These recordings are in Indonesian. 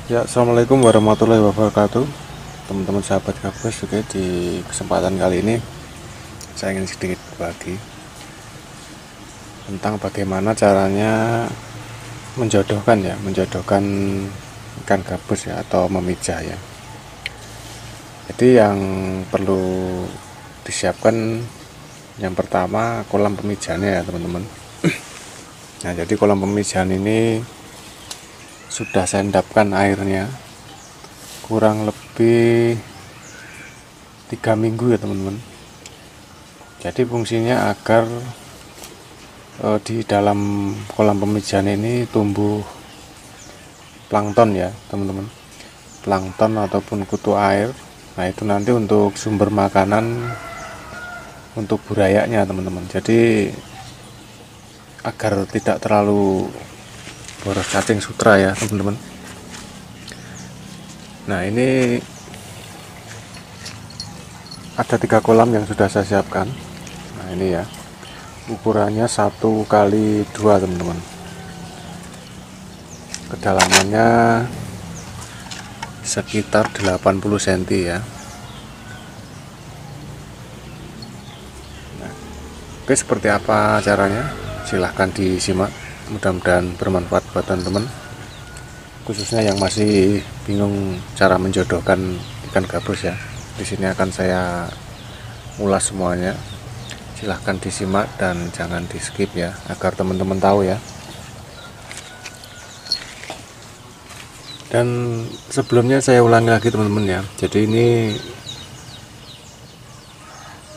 Ya, assalamualaikum warahmatullahi wabarakatuh, teman-teman sahabat gabus. Oke, di kesempatan kali ini saya ingin sedikit berbagi tentang bagaimana caranya menjodohkan ikan gabus ya, atau memijah ya. Jadi yang perlu disiapkan yang pertama kolam pemijahannya ya teman-teman. Nah, jadi kolam pemijahan ini sudah saya endapkan airnya kurang lebih 3 minggu ya teman-teman. Jadi fungsinya agar di dalam kolam pemijahan ini tumbuh plankton ya teman-teman, plankton ataupun kutu air. Nah, itu nanti untuk sumber makanan untuk burayanya teman-teman. Jadi agar tidak terlalu boros cacing sutra ya teman-teman. Nah, ini ada 3 kolam yang sudah saya siapkan. Nah, ini ya, ukurannya 1x2 teman-teman, kedalamannya sekitar 80 cm ya. Nah, oke, seperti apa caranya? Silahkan disimak, mudah-mudahan bermanfaat buat teman-teman, khususnya yang masih bingung cara menjodohkan ikan gabus ya. Di sini akan saya ulas semuanya. Silahkan disimak dan jangan di skip ya, agar teman-teman tahu ya. Dan sebelumnya saya ulangi lagi teman-teman ya. Jadi ini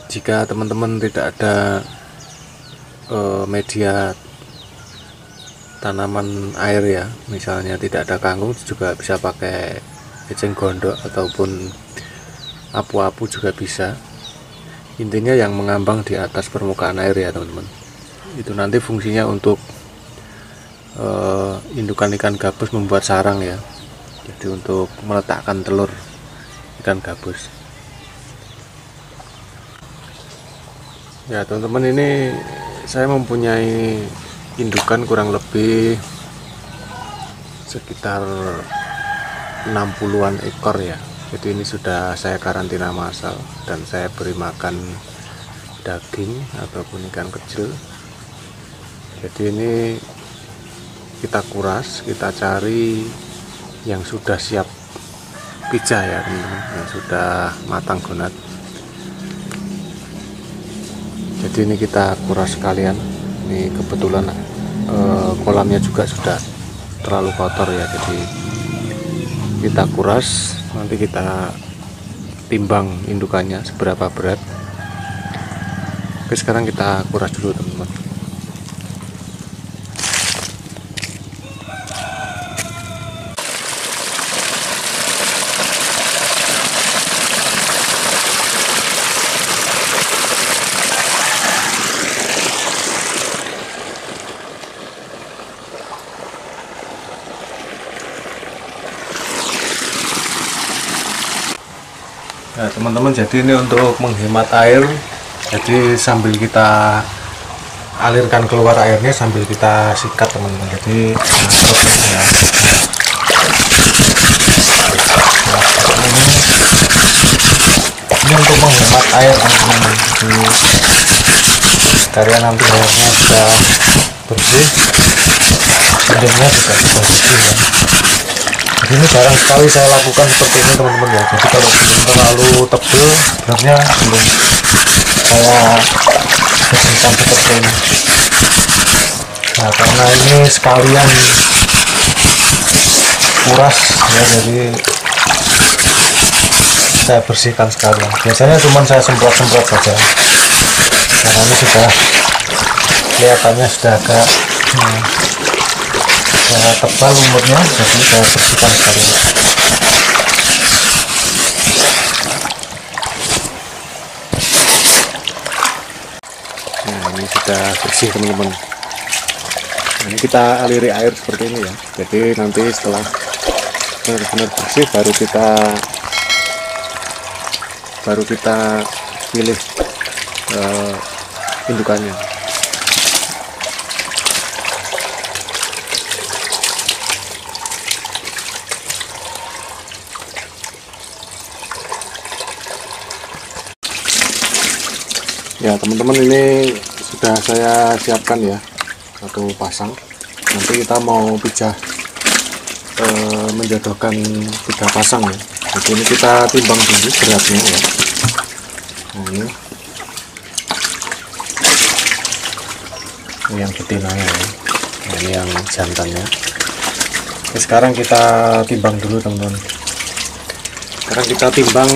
jika teman-teman tidak ada media tanaman air ya, misalnya tidak ada kangkung, juga bisa pakai eceng gondok ataupun apu-apu juga bisa. Intinya yang mengambang di atas permukaan air ya teman-teman. Itu nanti fungsinya untuk indukan ikan gabus membuat sarang ya. Jadi untuk meletakkan telur ikan gabus. Ya teman-teman, ini saya mempunyai indukan kurang lebih sekitar 60-an ekor ya. Jadi ini sudah saya karantina massal dan saya beri makan daging ataupun ikan kecil. Jadi ini kita kuras, kita cari yang sudah siap pijah ya teman-teman, yang sudah matang gonat. Jadi ini kita kuras sekalian. Ini kebetulan kolamnya juga sudah terlalu kotor ya, jadi kita kuras, nanti kita timbang indukannya seberapa berat. Oke, sekarang kita kuras dulu teman-teman. Nah teman-teman, jadi ini untuk menghemat air, jadi sambil kita alirkan keluar airnya sambil kita sikat teman-teman. Jadi ya. Ini untuk menghemat air teman-teman. Jadi sekalian nanti airnya sudah bersih, sumbernya juga sudah bersih ya. Ini jarang sekali saya lakukan seperti ini teman-teman ya. Jadi kalau belum terlalu tebal, sebenarnya belum saya bersihkan seperti ini. Nah, karena ini sekalian kuras ya, jadi saya bersihkan sekalian. Biasanya cuma saya semprot-semprot saja, karena ini sudah kelihatannya sudah agak tebal lumutnya, jadi saya bersihkan sekali. Nah, ini sudah bersih teman-teman. Nah, ini kita aliri air seperti ini ya. Jadi nanti setelah benar-benar bersih baru kita pilih indukannya. Ya teman-teman, ini sudah saya siapkan ya satu pasang. Nanti kita mau pijah menjodohkan 3 pasang ya. Jadi ini kita timbang dulu beratnya ya. Nah, ini yang betinanya ya. Nah, ini yang jantannya. Oke, sekarang kita timbang dulu teman-teman. Sekarang kita timbang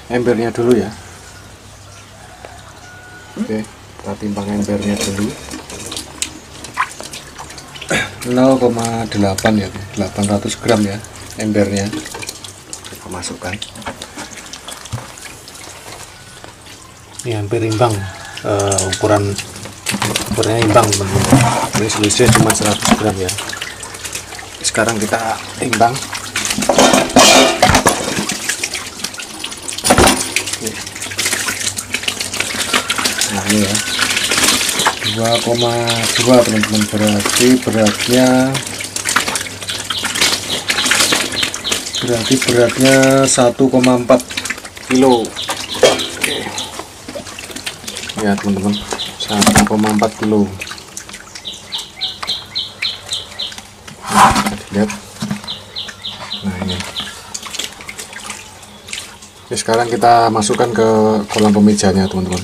embernya dulu ya. Oke, kita timbang embernya dulu. 0,8 ya, 800 gram ya embernya. Kita masukkan. Ini hampir imbang, ukurannya imbang teman-teman. Ini selisih cuma 100 gram ya. Sekarang kita timbang. Nah ini ya, 2,2 teman-teman, berarti beratnya 1,4 kilo. Oke. Ya teman-teman, 1,4 kilo. Nah, lihat. Nah ini. Oke, sekarang kita masukkan ke kolam pemijanya teman-teman.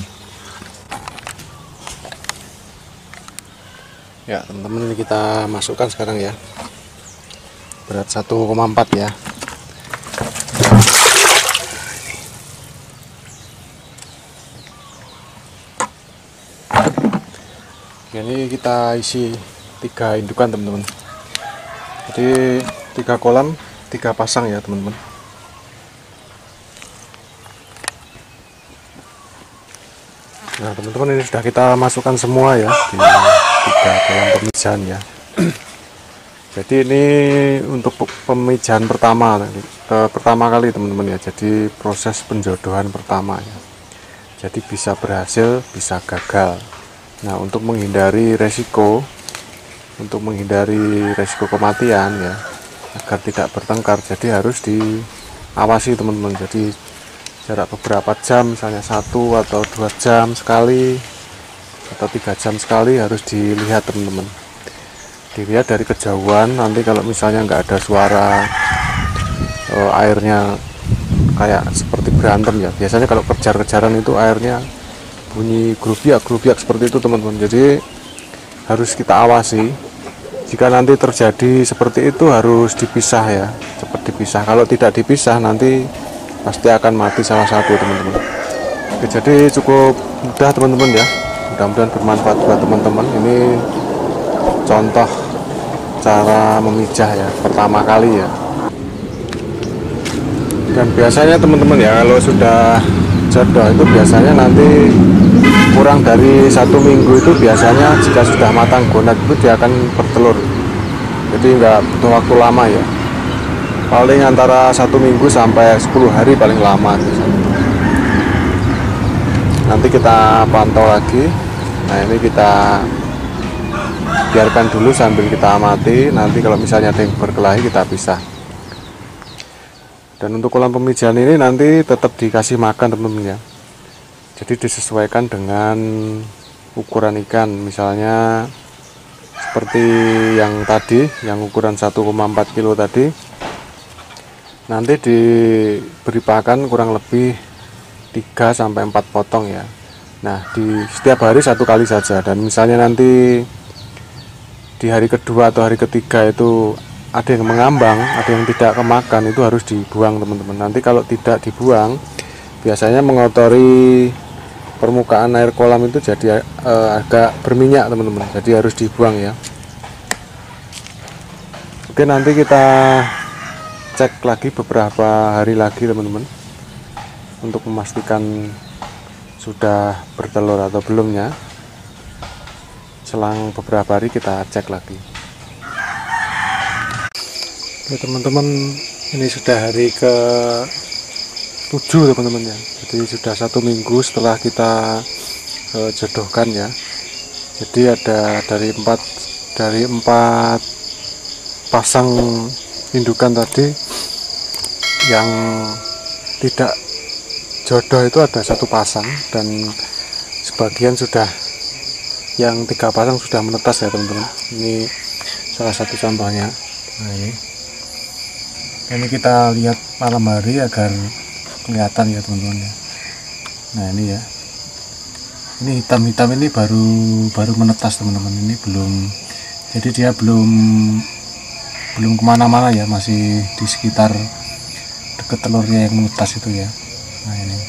Ya teman-teman, ini kita masukkan sekarang ya. Berat 1,4 ya. Ini kita isi 3 indukan teman-teman. Jadi 3 kolam 3 pasang ya teman-teman. Nah teman-teman, ini sudah kita masukkan semua ya di 3 kolam pemijahan ya. Jadi ini untuk pemijahan pertama kali teman-teman ya. Jadi proses penjodohan pertama ya. Jadi bisa berhasil, bisa gagal. Nah, untuk menghindari resiko kematian ya, agar tidak bertengkar, jadi harus diawasi teman-teman. Jadi jarak beberapa jam, misalnya 1 atau 2 jam sekali atau 3 jam sekali harus dilihat teman-teman. Dilihat dari kejauhan. Nanti kalau misalnya nggak ada suara airnya kayak seperti berantem ya, biasanya kalau kejar-kejaran itu airnya bunyi grubiak seperti itu teman-teman. Jadi harus kita awasi. Jika nanti terjadi seperti itu harus dipisah ya, cepat dipisah. Kalau tidak dipisah nanti pasti akan mati salah satu teman-teman. Oke, jadi cukup mudah teman-teman ya. Mudah-mudahan bermanfaat buat teman-teman. Ini contoh cara memijah ya, pertama kali ya. Dan biasanya teman-teman ya, kalau sudah jodoh itu biasanya nanti kurang dari 1 minggu itu biasanya jika sudah matang gonat itu dia akan bertelur. Jadi nggak butuh waktu lama ya, paling antara 1 minggu sampai 10 hari paling lama. Nanti kita pantau lagi. Nah ini kita biarkan dulu sambil kita amati. Nanti kalau misalnya ada yang berkelahi kita pisah. Dan untuk kolam pemijahan ini nanti tetap dikasih makan teman-teman ya. Jadi disesuaikan dengan ukuran ikan. Misalnya seperti yang tadi, yang ukuran 1,4 kilo tadi, nanti diberi pakan kurang lebih 3-4 potong ya. Nah, di setiap hari 1 kali saja. Dan misalnya nanti di hari kedua atau hari ketiga itu ada yang mengambang, ada yang tidak kemakan, itu harus dibuang teman-teman. Nanti kalau tidak dibuang, biasanya mengotori permukaan air kolam itu jadi agak berminyak teman-teman. Jadi harus dibuang ya. Oke, nanti kita cek lagi beberapa hari lagi teman-teman, untuk memastikan sudah bertelur atau belumnya. Selang beberapa hari kita cek lagi. Oke teman-teman, ini sudah hari ke 7 teman-teman ya. Jadi sudah 1 minggu setelah kita jodohkan ya. Jadi ada dari 4 pasang indukan tadi yang tidak jodoh itu ada 1 pasang dan sebagian sudah, yang 3 pasang sudah menetas ya teman-teman. Ini salah satu contohnya. Nah ini kita lihat malam hari agar kelihatan ya teman-teman ya. Nah ini ya, ini hitam-hitam ini baru menetas teman-teman. Ini belum, jadi dia belum kemana-mana ya, masih di sekitar deket telurnya yang menetas itu ya. Nah ini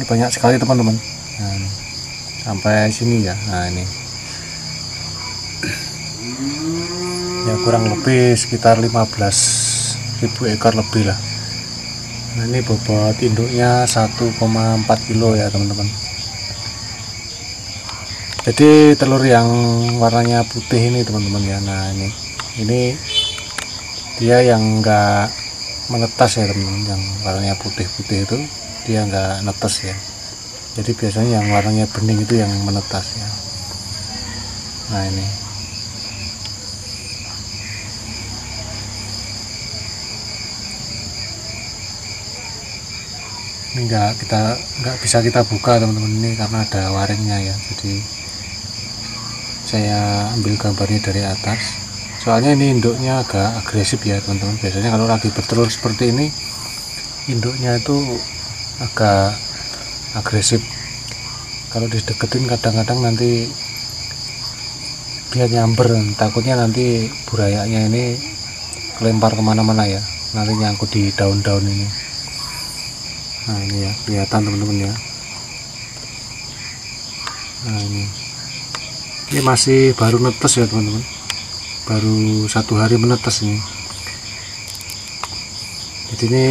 banyak sekali teman-teman. Nah, sampai sini ya. Nah ini ya kurang lebih sekitar 15.000 ekor lebih lah. Nah ini bobot induknya 1,4 kilo ya teman-teman. Jadi telur yang warnanya putih ini teman-teman ya. Nah ini dia yang enggak menetas ya teman-teman. Yang warnanya putih-putih itu dia enggak netes ya. Jadi biasanya yang warnanya bening itu yang menetas ya. Nah ini nggak bisa kita buka teman-teman ini karena ada waringnya ya. Jadi saya ambil gambarnya dari atas, soalnya ini induknya agak agresif ya teman-teman. Biasanya kalau lagi bertelur seperti ini induknya itu agak agresif. Kalau dideketin kadang-kadang nanti dia nyamber, takutnya nanti burayanya ini kelempar kemana-mana ya, nanti nyangkut di daun-daun ini. Nah ini ya kelihatan teman-teman ya. Nah ini masih baru netes ya teman-teman, baru 1 hari menetes ini. Jadi ini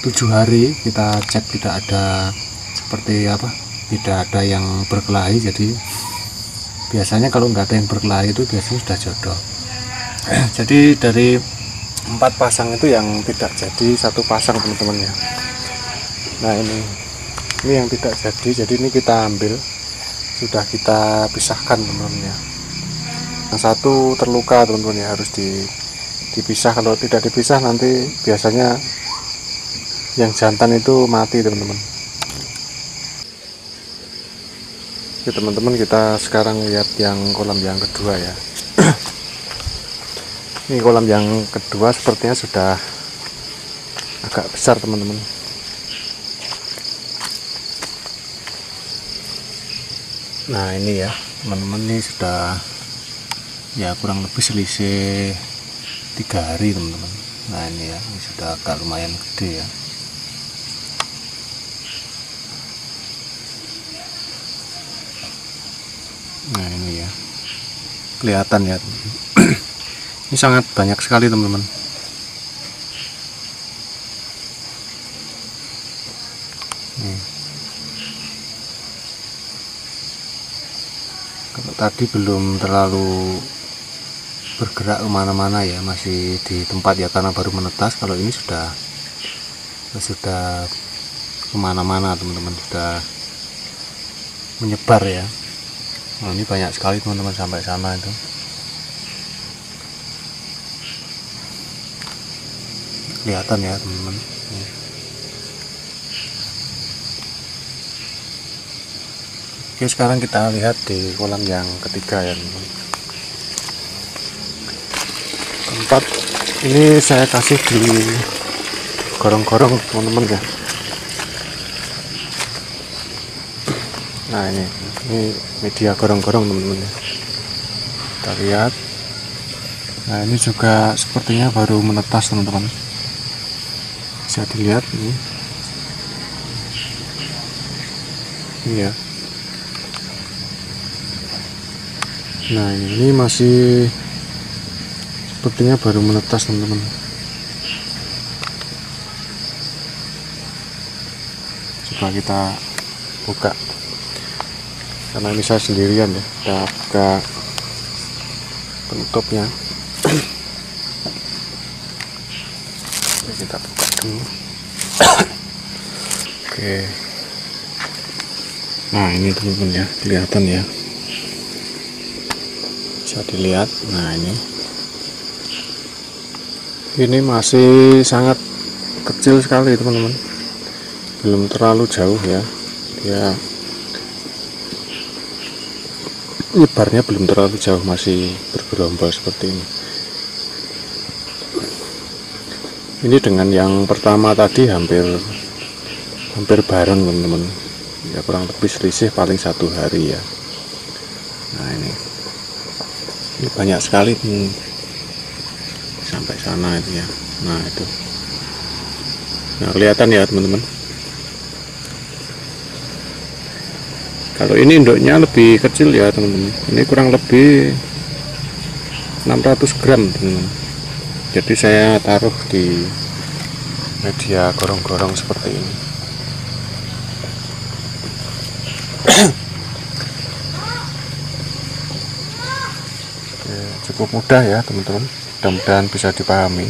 7 hari kita cek tidak ada seperti apa, tidak ada yang berkelahi. Jadi biasanya kalau nggak ada yang berkelahi itu biasanya sudah jodoh. Jadi dari 4 pasang itu yang tidak jadi 1 pasang teman-teman ya. Nah ini yang tidak jadi. Jadi ini kita ambil, sudah kita pisahkan teman-teman ya. Yang 1 terluka teman-teman ya, harus dipisah. Kalau tidak dipisah nanti biasanya yang jantan itu mati teman-teman. Oke teman-teman, kita sekarang lihat yang kolam yang kedua ya. Ini kolam yang kedua sepertinya sudah agak besar teman-teman. Nah ini ya teman-teman, ini sudah ya kurang lebih selisih 3 hari teman-teman. Nah ini ya, ini sudah agak lumayan gede ya. Nah ini ya kelihatan ya. Ini sangat banyak sekali teman-teman. Kalau tadi belum terlalu bergerak kemana-mana ya, masih di tempat ya karena baru menetas. Kalau ini sudah kemana-mana teman-teman, sudah menyebar ya. Nah, ini banyak sekali teman-teman sampai sana itu. Kelihatan ya teman-teman. Oke, sekarang kita lihat di kolam yang ketiga ya teman-teman. Tempat ini saya kasih di gorong-gorong teman-teman ya. Nah ini media gorong-gorong teman-teman ya. Kita lihat. Nah ini juga sepertinya baru menetas teman-teman. Bisa dilihat ini. Iya. Nah ini masih sepertinya baru menetas teman-teman. Coba kita buka, karena ini saya sendirian ya. Kita buka penutupnya. Kita buka dulu. Oke. Nah ini teman-teman ya, kelihatan ya, bisa dilihat. Nah ini masih sangat kecil sekali teman-teman. belum terlalu jauh ya, dia nyebarnya belum terlalu jauh, masih bergerombol seperti ini. Ini dengan yang pertama tadi hampir bareng teman-teman ya, kurang lebih selisih paling 1 hari ya. Nah ini banyak sekali nih, sampai sana itu ya. Nah itu, nah kelihatan ya teman-teman. Kalau ini induknya lebih kecil ya teman-teman, ini kurang lebih 600 gram teman-teman. Jadi saya taruh di media gorong-gorong seperti ini. Oke, cukup mudah ya teman-teman, mudah-mudahan bisa dipahami.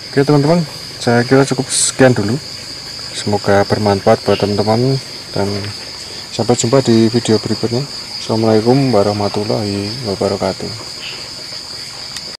Oke teman-teman, saya kira cukup sekian dulu, semoga bermanfaat buat teman-teman, dan sampai jumpa di video berikutnya. Assalamualaikum warahmatullahi wabarakatuh.